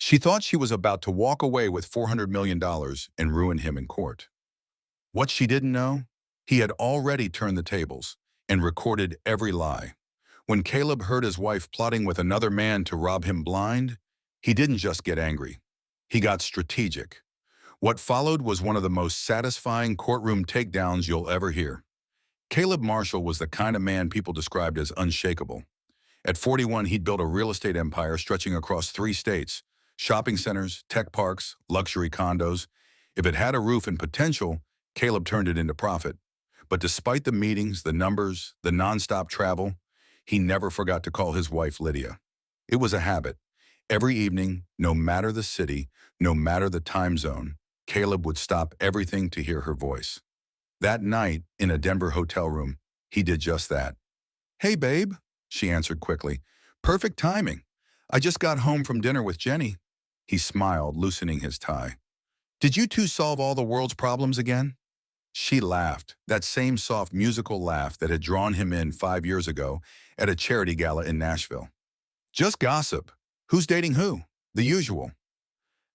She thought she was about to walk away with $400 million and ruin him in court. What she didn't know? He had already turned the tables and recorded every lie. When Caleb heard his wife plotting with another man to rob him blind, he didn't just get angry. He got strategic. What followed was one of the most satisfying courtroom takedowns you'll ever hear. Caleb Marshall was the kind of man people described as unshakable. At 41, he'd built a real estate empire stretching across 3 states, shopping centers, tech parks, luxury condos. If it had a roof and potential, Caleb turned it into profit. But despite the meetings, the numbers, the nonstop travel, he never forgot to call his wife Lydia. It was a habit. Every evening, no matter the city, no matter the time zone, Caleb would stop everything to hear her voice. That night, in a Denver hotel room, he did just that. "Hey, babe," she answered quickly. "Perfect timing. I just got home from dinner with Jenny." He smiled, loosening his tie. "Did you two solve all the world's problems again?" She laughed, that same soft musical laugh that had drawn him in 5 years ago at a charity gala in Nashville. "Just gossip. Who's dating who? The usual."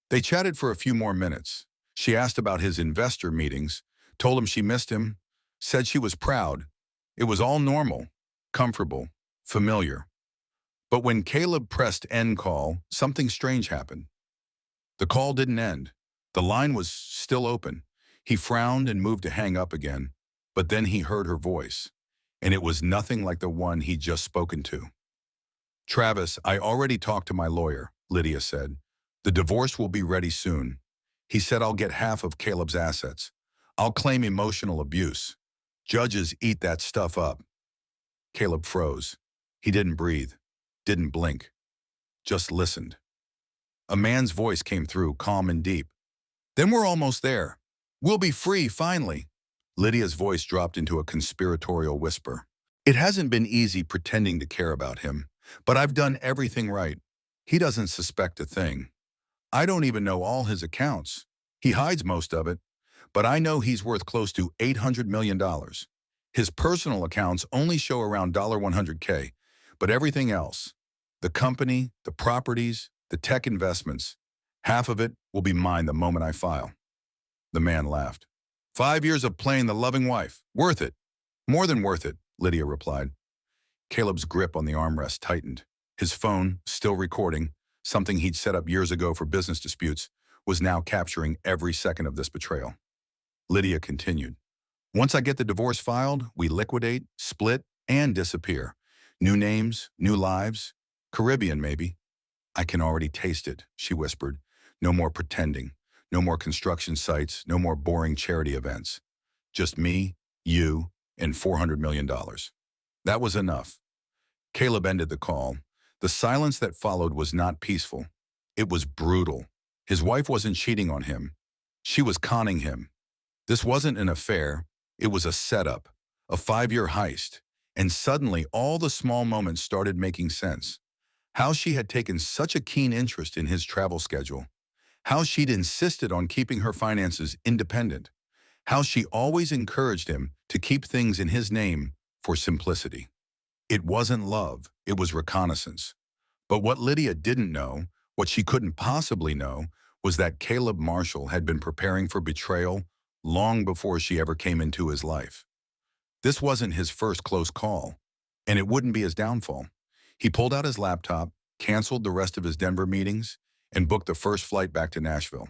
They chatted for a few more minutes. She asked about his investor meetings, told him she missed him, said she was proud. It was all normal, comfortable, familiar. But when Caleb pressed end call, something strange happened. The call didn't end. The line was still open. He frowned and moved to hang up again, but then he heard her voice, and it was nothing like the one he'd just spoken to. "Travis, I already talked to my lawyer," Lydia said. "The divorce will be ready soon. He said I'll get half of Caleb's assets. I'll claim emotional abuse. Judges eat that stuff up." Caleb froze. He didn't breathe, didn't blink, just listened. A man's voice came through, calm and deep. "Then we're almost there. We'll be free, finally." Lydia's voice dropped into a conspiratorial whisper. "It hasn't been easy pretending to care about him, but I've done everything right. He doesn't suspect a thing. I don't even know all his accounts. He hides most of it, but I know he's worth close to $800 million. His personal accounts only show around $100K, but everything else, the company, the properties, the tech investments, half of it will be mine the moment I file." The man laughed. "5 years of playing the loving wife. Worth it." "More than worth it," Lydia replied. Caleb's grip on the armrest tightened. His phone, still recording, something he'd set up years ago for business disputes, was now capturing every second of this betrayal. Lydia continued. "Once I get the divorce filed, we liquidate, split, and disappear. New names, new lives. Caribbean, maybe." "I can already taste it," she whispered. "No more pretending. No more construction sites, no more boring charity events. Just me, you, and $400 million. That was enough." Caleb ended the call. The silence that followed was not peaceful. It was brutal. His wife wasn't cheating on him. She was conning him. This wasn't an affair. It was a setup, a 5-year heist. And suddenly, all the small moments started making sense. How she had taken such a keen interest in his travel schedule. How she'd insisted on keeping her finances independent. How she always encouraged him to keep things in his name for simplicity. It wasn't love, it was reconnaissance. But what Lydia didn't know, what she couldn't possibly know, was that Caleb Marshall had been preparing for betrayal long before she ever came into his life. This wasn't his first close call, and it wouldn't be his downfall. He pulled out his laptop, canceled the rest of his Denver meetings, and booked the first flight back to Nashville.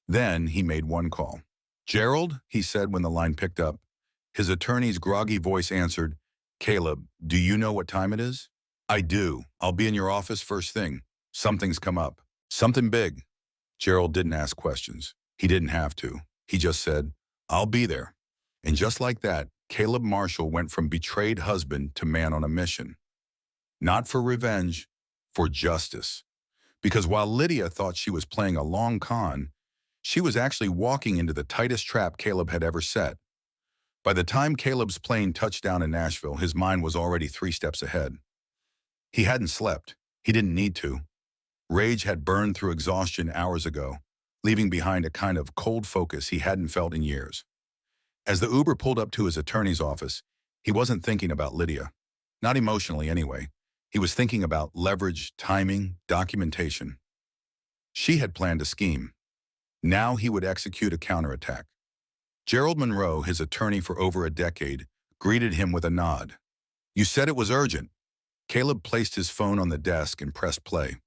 Then he made one call. "Gerald," he said when the line picked up. His attorney's groggy voice answered, "Caleb, do you know what time it is?" "I do. I'll be in your office first thing. Something's come up. Something big." Gerald didn't ask questions. He didn't have to. He just said, "I'll be there." And just like that, Caleb Marshall went from betrayed husband to man on a mission. Not for revenge, for justice. Because while Lydia thought she was playing a long con, she was actually walking into the tightest trap Caleb had ever set. By the time Caleb's plane touched down in Nashville, his mind was already 3 steps ahead. He hadn't slept. He didn't need to. Rage had burned through exhaustion hours ago, leaving behind a kind of cold focus he hadn't felt in years. As the Uber pulled up to his attorney's office, he wasn't thinking about Lydia. Not emotionally, anyway. He was thinking about leverage, timing, documentation. She had planned a scheme. Now he would execute a counterattack. Gerald Monroe, his attorney for over a decade, greeted him with a nod. "You said it was urgent." Caleb placed his phone on the desk and pressed play.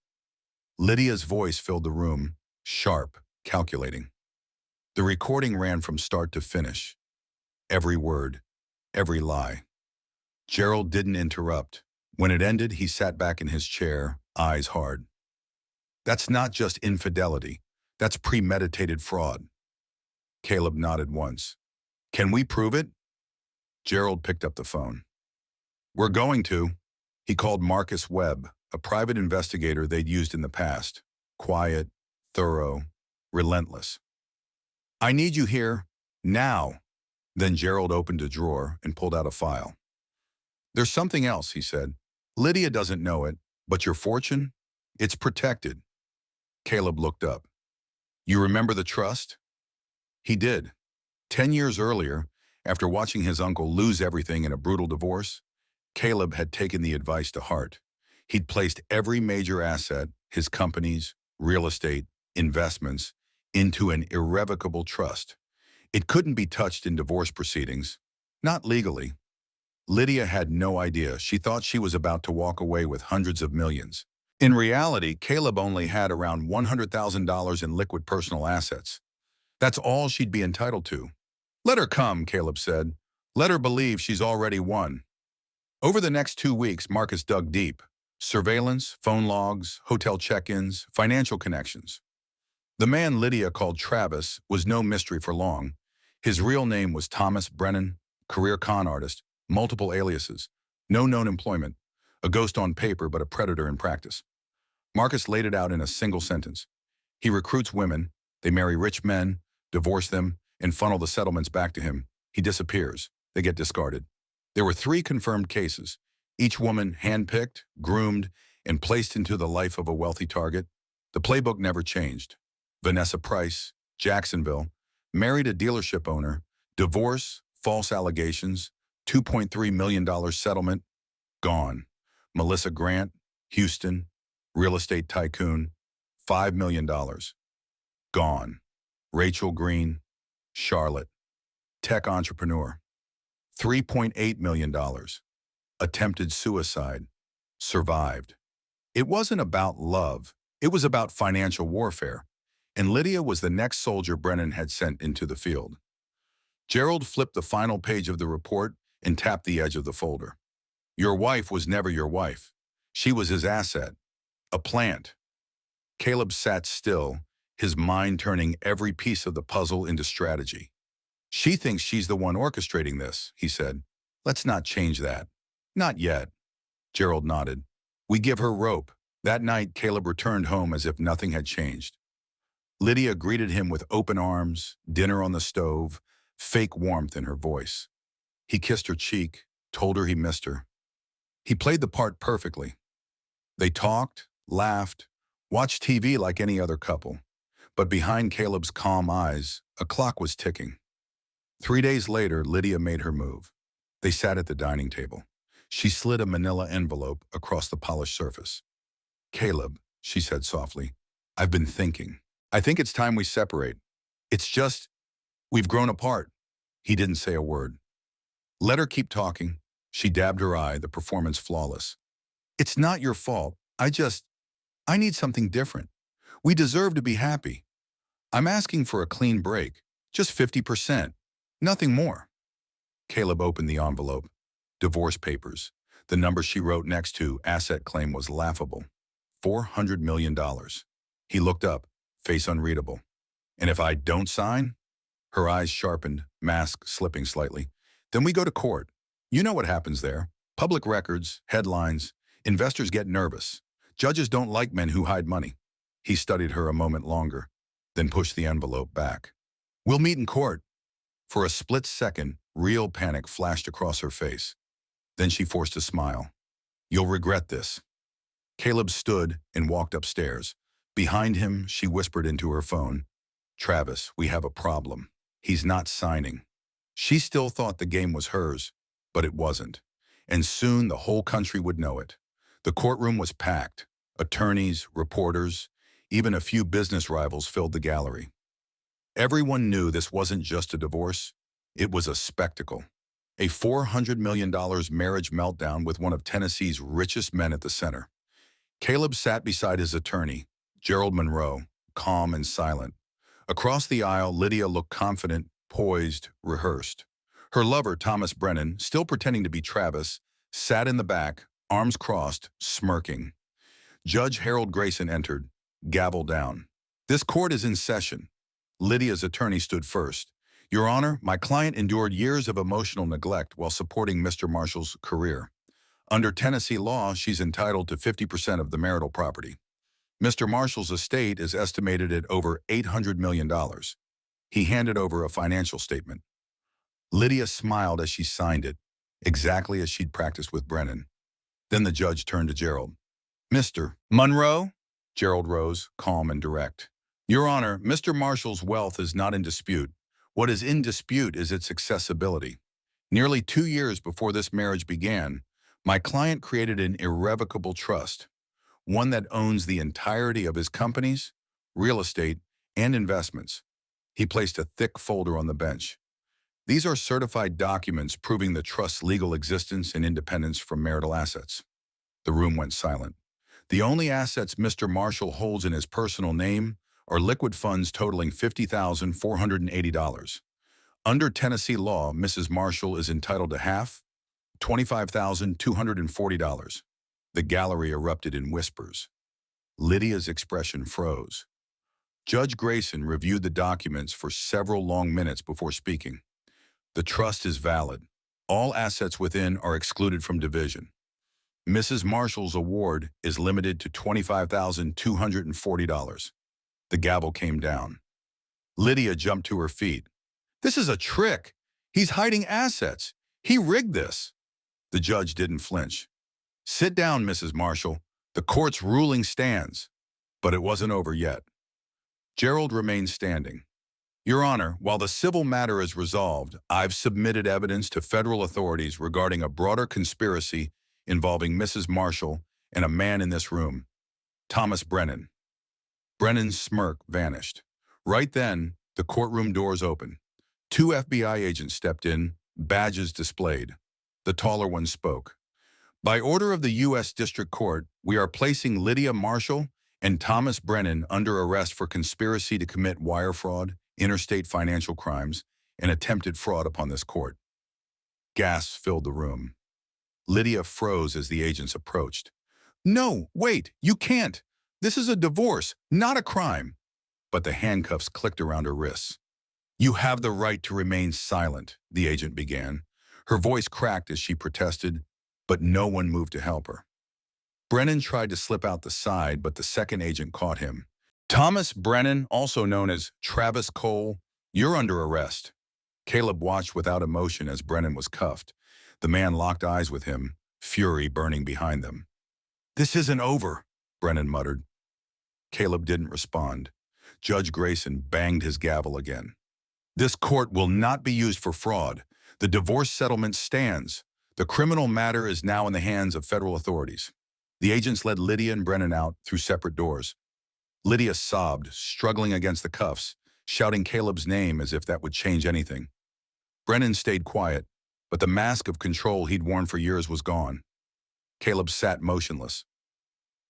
Lydia's voice filled the room, sharp, calculating. The recording ran from start to finish. Every word, every lie. Gerald didn't interrupt. When it ended, he sat back in his chair, eyes hard. "That's not just infidelity. That's premeditated fraud." Caleb nodded once. "Can we prove it?" Gerald picked up the phone. "We're going to." He called Marcus Webb, a private investigator they'd used in the past. Quiet, thorough, relentless. "I need you here, now." Then Gerald opened a drawer and pulled out a file. "There's something else," he said. "Lydia doesn't know it, but your fortune? It's protected." Caleb looked up. "You remember the trust?" He did. 10 years earlier, after watching his uncle lose everything in a brutal divorce, Caleb had taken the advice to heart. He'd placed every major asset, his companies, real estate, investments, into an irrevocable trust. It couldn't be touched in divorce proceedings, not legally. Lydia had no idea. She thought she was about to walk away with hundreds of millions. In reality, Caleb only had around $100,000 in liquid personal assets. That's all she'd be entitled to. "Let her come," Caleb said. "Let her believe she's already won." Over the next 2 weeks, Marcus dug deep. Surveillance, phone logs, hotel check-ins, financial connections. The man Lydia called Travis was no mystery for long. His real name was Thomas Brennan, career con artist, multiple aliases, no known employment, a ghost on paper but a predator in practice. Marcus laid it out in a single sentence. He recruits women, they marry rich men, divorce them, and funnel the settlements back to him. He disappears. They get discarded. There were 3 confirmed cases, each woman handpicked, groomed, and placed into the life of a wealthy target. The playbook never changed. Vanessa Price, Jacksonville, married a dealership owner, divorce, false allegations, $2.3 million settlement, gone. Melissa Grant, Houston, real estate tycoon, $5 million, gone. Rachel Green, Charlotte, tech entrepreneur, $3.8 million, attempted suicide, survived. It wasn't about love, it was about financial warfare, and Lydia was the next soldier Brennan had sent into the field. Gerald flipped the final page of the report and tapped the edge of the folder. Your wife was never your wife. She was his asset, a plant. Caleb sat still, his mind turning every piece of the puzzle into strategy. She thinks she's the one orchestrating this, he said. Let's not change that. Not yet. Gerald nodded. We give her rope. That night, Caleb returned home as if nothing had changed. Lydia greeted him with open arms, dinner on the stove, fake warmth in her voice. He kissed her cheek, told her he missed her. He played the part perfectly. They talked, laughed, watched TV like any other couple. But behind Caleb's calm eyes, a clock was ticking. 3 days later, Lydia made her move. They sat at the dining table. She slid a manila envelope across the polished surface. Caleb, she said softly, I've been thinking. I think it's time we separate. It's just, we've grown apart. He didn't say a word. Let her keep talking. She dabbed her eye, the performance flawless. It's not your fault. I need something different. We deserve to be happy. I'm asking for a clean break, just 50%, nothing more. Caleb opened the envelope. Divorce papers. The number she wrote next to asset claim was laughable. $400 million. He looked up, face unreadable. And if I don't sign? Her eyes sharpened, mask slipping slightly. Then we go to court. You know what happens there. Public records, headlines. Investors get nervous. Judges don't like men who hide money. He studied her a moment longer, then pushed the envelope back. We'll meet in court. For a split second, real panic flashed across her face. Then she forced a smile. You'll regret this. Caleb stood and walked upstairs. Behind him, she whispered into her phone. Travis, we have a problem. He's not signing. She still thought the game was hers, but it wasn't. And soon the whole country would know it. The courtroom was packed. Attorneys, reporters, Even a few business rivals filled the gallery. Everyone knew this wasn't just a divorce. It was a spectacle. A $400 million marriage meltdown with one of Tennessee's richest men at the center. Caleb sat beside his attorney, Gerald Monroe, calm and silent. Across the aisle, Lydia looked confident, poised, rehearsed. Her lover, Thomas Brennan, still pretending to be Travis, sat in the back, arms crossed, smirking. Judge Harold Grayson entered, gavel down. "This court is in session." Lydia's attorney stood first. "Your Honor, my client endured years of emotional neglect while supporting Mr. Marshall's career. Under Tennessee law, she's entitled to 50% of the marital property. Mr. Marshall's estate is estimated at over $800 million. He handed over a financial statement. Lydia smiled as she signed it, exactly as she'd practiced with Brennan. Then the judge turned to Gerald. "Mr. Monroe?" Gerald rose, calm and direct. "Your Honor, Mr. Marshall's wealth is not in dispute. What is in dispute is its accessibility. Nearly 2 years before this marriage began, my client created an irrevocable trust, one that owns the entirety of his companies, real estate, and investments." He placed a thick folder on the bench. "These are certified documents proving the trust's legal existence and independence from marital assets." The room went silent. The only assets Mr. Marshall holds in his personal name are liquid funds totaling $50,480. Under Tennessee law, Mrs. Marshall is entitled to half, $25,240. The gallery erupted in whispers. Lydia's expression froze. Judge Grayson reviewed the documents for several long minutes before speaking. "The trust is valid. All assets within are excluded from division. Mrs. Marshall's award is limited to $25,240. The gavel came down. Lydia jumped to her feet. "This is a trick. He's hiding assets. He rigged this." The judge didn't flinch. "Sit down, Mrs. Marshall. The court's ruling stands." But it wasn't over yet. Gerald remained standing. "Your Honor, while the civil matter is resolved, I've submitted evidence to federal authorities regarding a broader conspiracy involving Mrs. Marshall and a man in this room, Thomas Brennan." Brennan's smirk vanished. Right then, the courtroom doors opened. 2 FBI agents stepped in, badges displayed. The taller one spoke. "By order of the U.S. District Court, we are placing Lydia Marshall and Thomas Brennan under arrest for conspiracy to commit wire fraud, interstate financial crimes, and attempted fraud upon this court." Gasps filled the room. Lydia froze as the agents approached. "No, wait, you can't. This is a divorce, not a crime." But the handcuffs clicked around her wrists. "You have the right to remain silent," the agent began. Her voice cracked as she protested, but no one moved to help her. Brennan tried to slip out the side, but the second agent caught him. "Thomas Brennan, also known as Travis Cole, you're under arrest." Caleb watched without emotion as Brennan was cuffed. The man locked eyes with him, fury burning behind them. "This isn't over," Brennan muttered. Caleb didn't respond. Judge Grayson banged his gavel again. "This court will not be used for fraud. The divorce settlement stands. The criminal matter is now in the hands of federal authorities." The agents led Lydia and Brennan out through separate doors. Lydia sobbed, struggling against the cuffs, shouting Caleb's name as if that would change anything. Brennan stayed quiet, but the mask of control he'd worn for years was gone. Caleb sat motionless.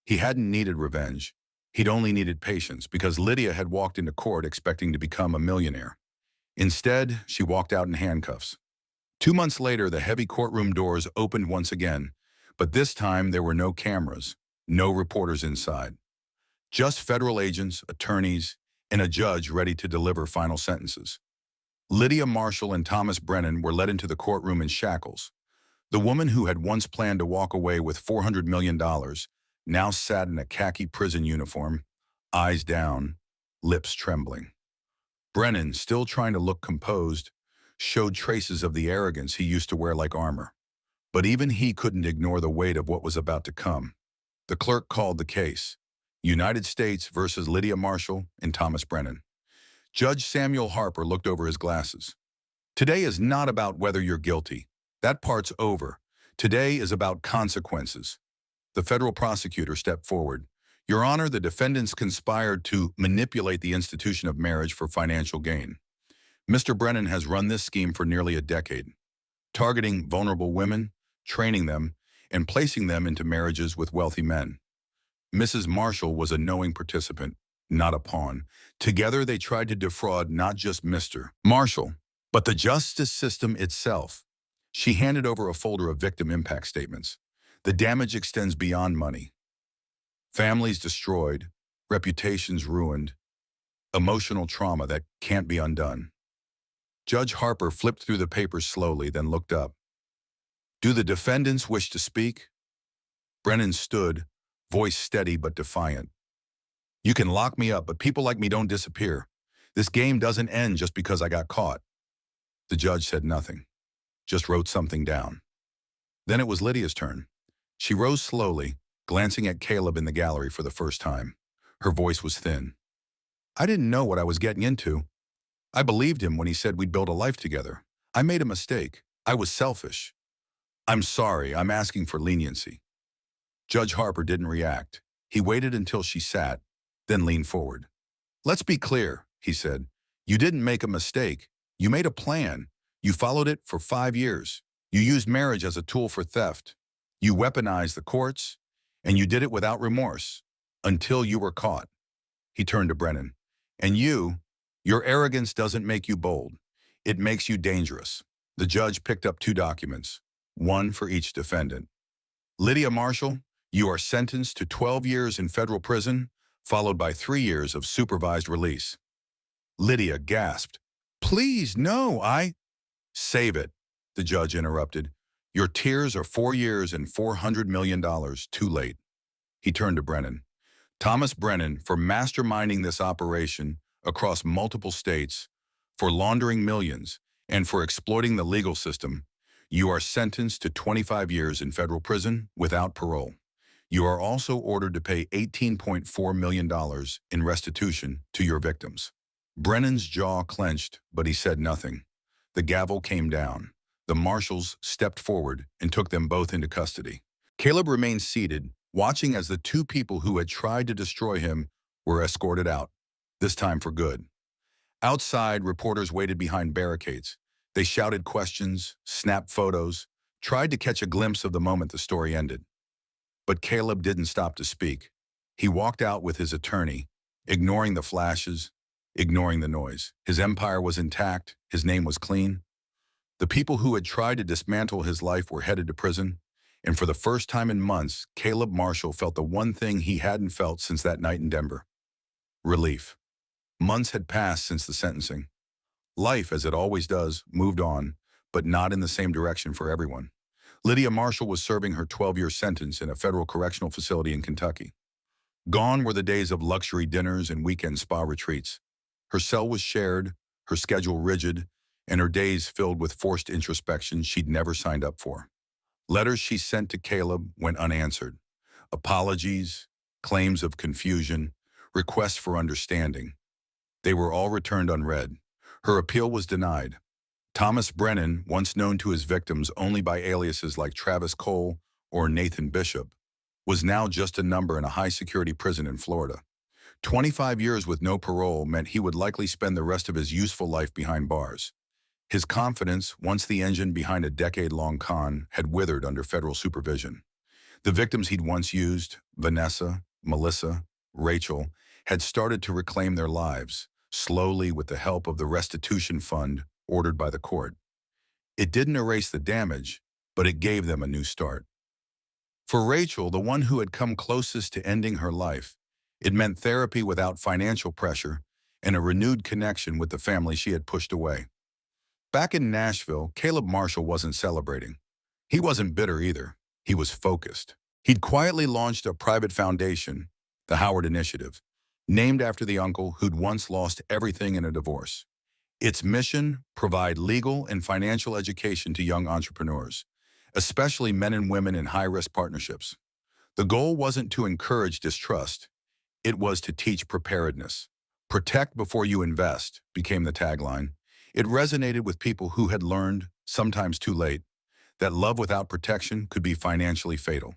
He hadn't needed revenge. He'd only needed patience, because Lydia had walked into court expecting to become a millionaire. Instead, she walked out in handcuffs. 2 months later, the heavy courtroom doors opened once again, but this time there were no cameras, no reporters inside. Just federal agents, attorneys, and a judge ready to deliver final sentences. Lydia Marshall and Thomas Brennan were led into the courtroom in shackles. The woman who had once planned to walk away with $400 million now sat in a khaki prison uniform, eyes down, lips trembling. Brennan, still trying to look composed, showed traces of the arrogance he used to wear like armor. But even he couldn't ignore the weight of what was about to come. The clerk called the case: United States versus Lydia Marshall and Thomas Brennan. Judge Samuel Harper looked over his glasses. "Today is not about whether you're guilty. That part's over. Today is about consequences." The federal prosecutor stepped forward. Your Honor, the defendants conspired to manipulate the institution of marriage for financial gain. Mr. Brennan has run this scheme for nearly a decade, targeting vulnerable women, training them, and placing them into marriages with wealthy men. Mrs. Marshall was a knowing participant, not a pawn. Together, they tried to defraud not just Mr. Marshall, but the justice system itself. She handed over a folder of victim impact statements. The damage extends beyond money. Families destroyed, reputations ruined, emotional trauma that can't be undone. Judge Harper flipped through the papers slowly, then looked up. Do the defendants wish to speak? Brennan stood, voice steady but defiant. You can lock me up, but people like me don't disappear. This game doesn't end just because I got caught. The judge said nothing, just wrote something down. Then it was Lydia's turn. She rose slowly, glancing at Caleb in the gallery for the first time. Her voice was thin. I didn't know what I was getting into. I believed him when he said we'd build a life together. I made a mistake. I was selfish. I'm sorry, I'm asking for leniency. Judge Harper didn't react. He waited until she sat, then leaned forward. Let's be clear, he said. You didn't make a mistake. You made a plan. You followed it for 5 years. You used marriage as a tool for theft. You weaponized the courts, and you did it without remorse, until you were caught. He turned to Brennan. And your arrogance doesn't make you bold. It makes you dangerous. The judge picked up 2 documents, one for each defendant. Lydia Marshall, you are sentenced to 12 years in federal prison, followed by 3 years of supervised release. Lydia gasped. Please, no, Save it, the judge interrupted. Your tears are 4 years and $400 million too late. He turned to Brennan. Thomas Brennan, for masterminding this operation across multiple states, for laundering millions, and for exploiting the legal system, you are sentenced to 25 years in federal prison without parole. You are also ordered to pay $18.4 million in restitution to your victims. Brennan's jaw clenched, but he said nothing. The gavel came down. The marshals stepped forward and took them both into custody. Caleb remained seated, watching as the 2 people who had tried to destroy him were escorted out, this time for good. Outside, reporters waited behind barricades. They shouted questions, snapped photos, tried to catch a glimpse of the moment the story ended. But Caleb didn't stop to speak. He walked out with his attorney, ignoring the flashes, ignoring the noise. His empire was intact, his name was clean. The people who had tried to dismantle his life were headed to prison, and for the first time in months, Caleb Marshall felt the one thing he hadn't felt since that night in Denver: relief. Months had passed since the sentencing. Life, as it always does, moved on, but not in the same direction for everyone. Lydia Marshall was serving her 12-year sentence in a federal correctional facility in Kentucky. Gone were the days of luxury dinners and weekend spa retreats. Her cell was shared, her schedule rigid, and her days filled with forced introspection she'd never signed up for. Letters she sent to Caleb went unanswered. Apologies, claims of confusion, requests for understanding. They were all returned unread. Her appeal was denied. Thomas Brennan, once known to his victims only by aliases like Travis Cole or Nathan Bishop, was now just a number in a high-security prison in Florida. 25 years with no parole meant he would likely spend the rest of his useful life behind bars. His confidence, once the engine behind a decade-long con, had withered under federal supervision. The victims he'd once used, Vanessa, Melissa, Rachel, had started to reclaim their lives, slowly with the help of the restitution fund ordered by the court. It didn't erase the damage, but it gave them a new start. For Rachel, the one who had come closest to ending her life, it meant therapy without financial pressure and a renewed connection with the family she had pushed away. Back in Nashville, Caleb Marshall wasn't celebrating. He wasn't bitter either. He was focused. He'd quietly launched a private foundation, the Howard Initiative, named after the uncle who'd once lost everything in a divorce. Its mission: provide legal and financial education to young entrepreneurs, especially men and women in high-risk partnerships. The goal wasn't to encourage distrust. It was to teach preparedness. Protect before you invest became the tagline. It resonated with people who had learned, sometimes too late, that love without protection could be financially fatal.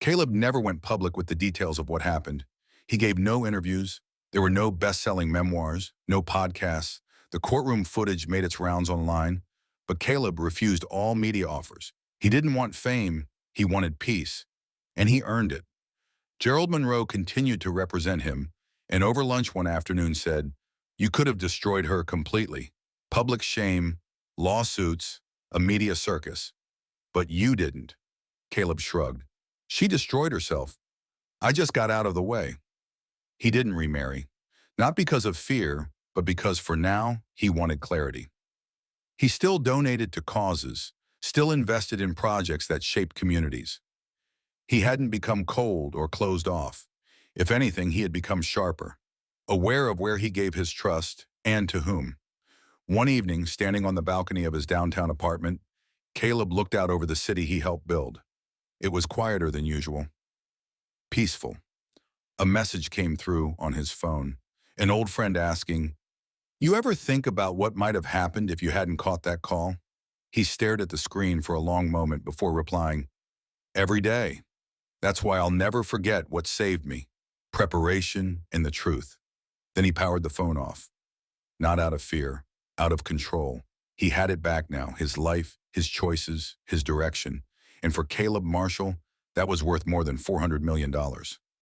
Caleb never went public with the details of what happened. He gave no interviews. There were no best-selling memoirs, no podcasts. The courtroom footage made its rounds online, but Caleb refused all media offers. He didn't want fame, he wanted peace, and he earned it. Gerald Monroe continued to represent him, and over lunch one afternoon said, "You could have destroyed her completely. Public shame, lawsuits, a media circus. But you didn't." Caleb shrugged. "She destroyed herself. I just got out of the way." He didn't remarry, not because of fear, but because for now, he wanted clarity. He still donated to causes, still invested in projects that shaped communities. He hadn't become cold or closed off. If anything, he had become sharper, aware of where he gave his trust and to whom. One evening, standing on the balcony of his downtown apartment, Caleb looked out over the city he helped build. It was quieter than usual, peaceful. A message came through on his phone, an old friend asking, "You ever think about what might have happened if you hadn't caught that call?" He stared at the screen for a long moment before replying, "Every day. That's why I'll never forget what saved me, preparation and the truth." Then he powered the phone off, not out of fear, out of control. He had it back now, his life, his choices, his direction. And for Caleb Marshall, that was worth more than $400 million.